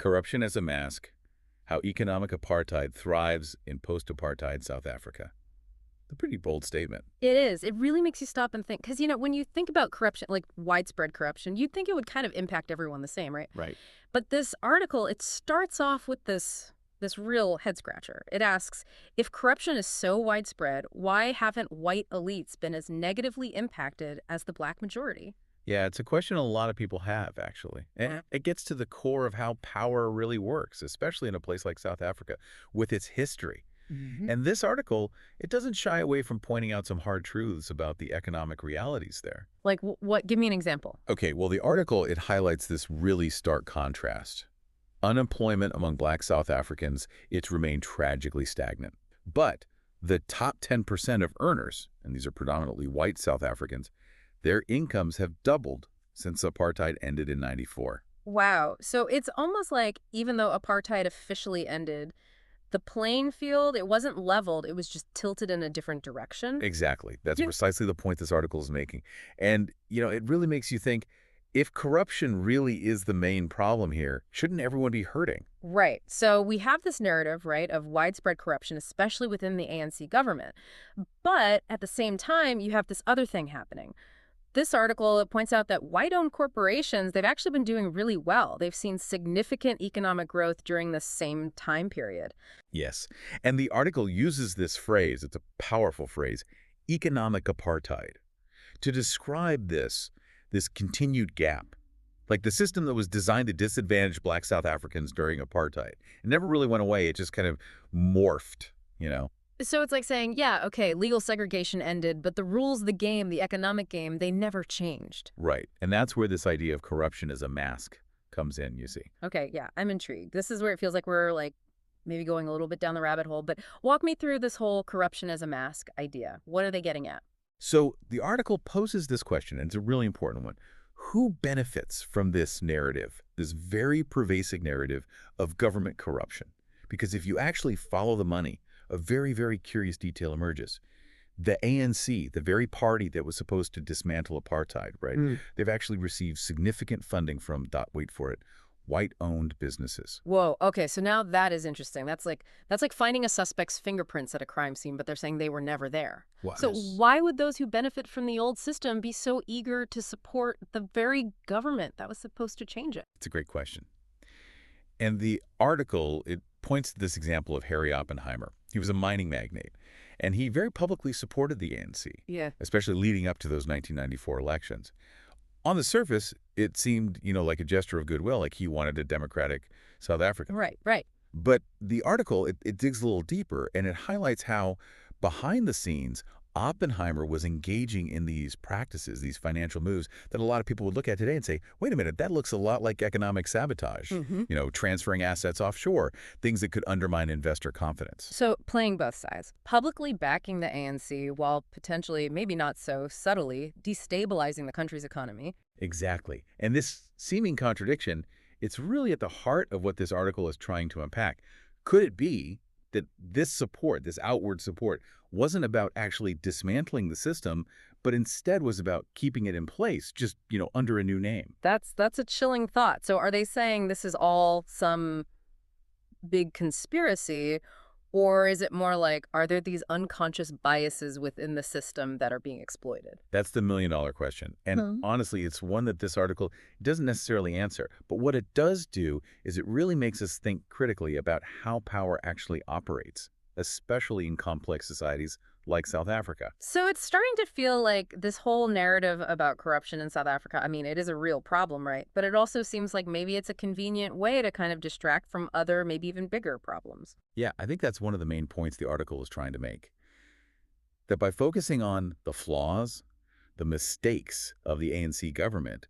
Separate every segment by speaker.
Speaker 1: Corruption as a Mask, How Economic Apartheid Thrives in Post-Apartheid South Africa. A pretty bold statement.
Speaker 2: It is. It really makes you stop and think. Because, when you think about corruption, like widespread corruption, you'd think it would kind of impact everyone the same, right?
Speaker 1: Right.
Speaker 2: But this article, it starts off with this real head scratcher. It asks, if corruption is so widespread, why haven't white elites been as negatively impacted as the black majority?
Speaker 1: Yeah, it's a question a lot of people have, actually. And it gets to the core of how power really works, especially in a place like South Africa, with its history.
Speaker 2: Hmm.
Speaker 1: And this article, it doesn't shy away from pointing out some hard truths about the economic realities there.
Speaker 2: Like, what? Give me an example.
Speaker 1: Okay, well, the article, it highlights this really stark contrast. Unemployment among black South Africans, it's remained tragically stagnant. But the top 10% of earners, and these are predominantly white South Africans, their incomes have doubled since apartheid ended in '94.
Speaker 2: Wow. So it's almost like even though apartheid officially ended, the playing field, it wasn't leveled, it was just tilted in a different direction.
Speaker 1: Exactly. That's
Speaker 2: Yeah.
Speaker 1: precisely the point this article is making. And, it really makes you think, if corruption really is the main problem here, shouldn't everyone be hurting?
Speaker 2: Right. So we have this narrative, right, of widespread corruption, especially within the ANC government. But at the same time, you have this other thing happening. This article, it points out that white-owned corporations, they've actually been doing really well. They've seen significant economic growth during this same time period.
Speaker 1: Yes. And the article uses this phrase, it's a powerful phrase, economic apartheid, to describe this continued gap. Like the system that was designed to disadvantage black South Africans during apartheid. It never really went away. It just kind of morphed.
Speaker 2: So it's like saying, yeah, okay, legal segregation ended, but the rules of the game, the economic game, they never changed.
Speaker 1: Right. And that's where this idea of corruption as a mask comes in, you see.
Speaker 2: Okay, yeah, I'm intrigued. This is where it feels like we're like maybe going a little bit down the rabbit hole, but walk me through this whole corruption as a mask idea. What are they getting at?
Speaker 1: So the article poses this question, and it's a really important one. Who benefits from this narrative, this very pervasive narrative of government corruption? Because if you actually follow the money, a very, very curious detail emerges. The ANC, the very party that was supposed to dismantle apartheid, right? They've actually received significant funding from, wait for it, white-owned businesses.
Speaker 2: Whoa, okay, so now that is interesting. That's like finding a suspect's fingerprints at a crime scene, but they're saying they were never there.
Speaker 1: Wow.
Speaker 2: So why would those who benefit from the old system be so eager to support the very government that was supposed to change it?
Speaker 1: It's a great question. And the article, it points to this example of Harry Oppenheimer. He was a mining magnate, and he very publicly supported the ANC,
Speaker 2: Yeah.
Speaker 1: especially leading up to those 1994 elections. On the surface, it seemed, like a gesture of goodwill, like he wanted a democratic South Africa.
Speaker 2: Right, right.
Speaker 1: But the article, it digs a little deeper, and it highlights how, behind the scenes, Oppenheimer was engaging in these practices, these financial moves that a lot of people would look at today and say, wait a minute, that looks a lot like economic sabotage,
Speaker 2: Hmm.
Speaker 1: transferring assets offshore, things that could undermine investor confidence.
Speaker 2: So playing both sides, publicly backing the ANC while potentially, maybe not so subtly, destabilizing the country's economy.
Speaker 1: Exactly. And this seeming contradiction, it's really at the heart of what this article is trying to unpack. Could it be that this support, this outward support, wasn't about actually dismantling the system, but instead was about keeping it in place, just, under a new name?
Speaker 2: That's a chilling thought. So are they saying this is all some big conspiracy, or is it more like, are there these unconscious biases within the system that are being exploited?
Speaker 1: That's the million-dollar question. And honestly, it's one that this article doesn't necessarily answer. But what it does do is it really makes us think critically about how power actually operates, especially in complex societies like South Africa.
Speaker 2: So it's starting to feel like this whole narrative about corruption in South Africa, I mean, it is a real problem, right? But it also seems like maybe it's a convenient way to kind of distract from other, maybe even bigger problems.
Speaker 1: Yeah, I think that's one of the main points the article is trying to make. That by focusing on the flaws, the mistakes of the ANC government,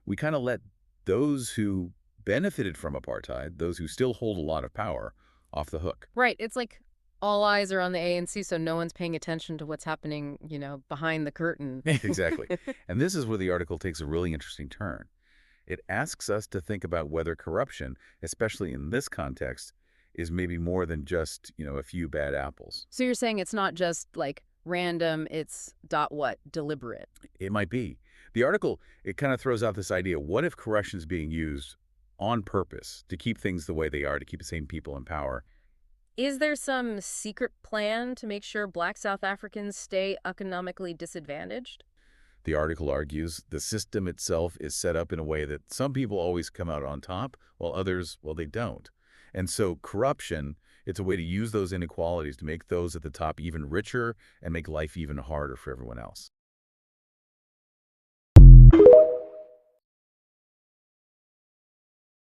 Speaker 1: we kind of let those who benefited from apartheid, those who still hold a lot of power, off the hook.
Speaker 2: Right. It's like all eyes are on the ANC, so no one's paying attention to what's happening, behind the curtain.
Speaker 1: Exactly. And this is where the article takes a really interesting turn. It asks us to think about whether corruption, especially in this context, is maybe more than just, a few bad apples.
Speaker 2: So you're saying it's not just like random, it's deliberate.
Speaker 1: It might be. The article, it kind of throws out this idea, what if corruption is being used on purpose to keep things the way they are, to keep the same people in power.
Speaker 2: Is there some secret plan to make sure Black South Africans stay economically disadvantaged?
Speaker 1: The article argues the system itself is set up in a way that some people always come out on top, while others, well, they don't. And so corruption, it's a way to use those inequalities to make those at the top even richer and make life even harder for everyone else.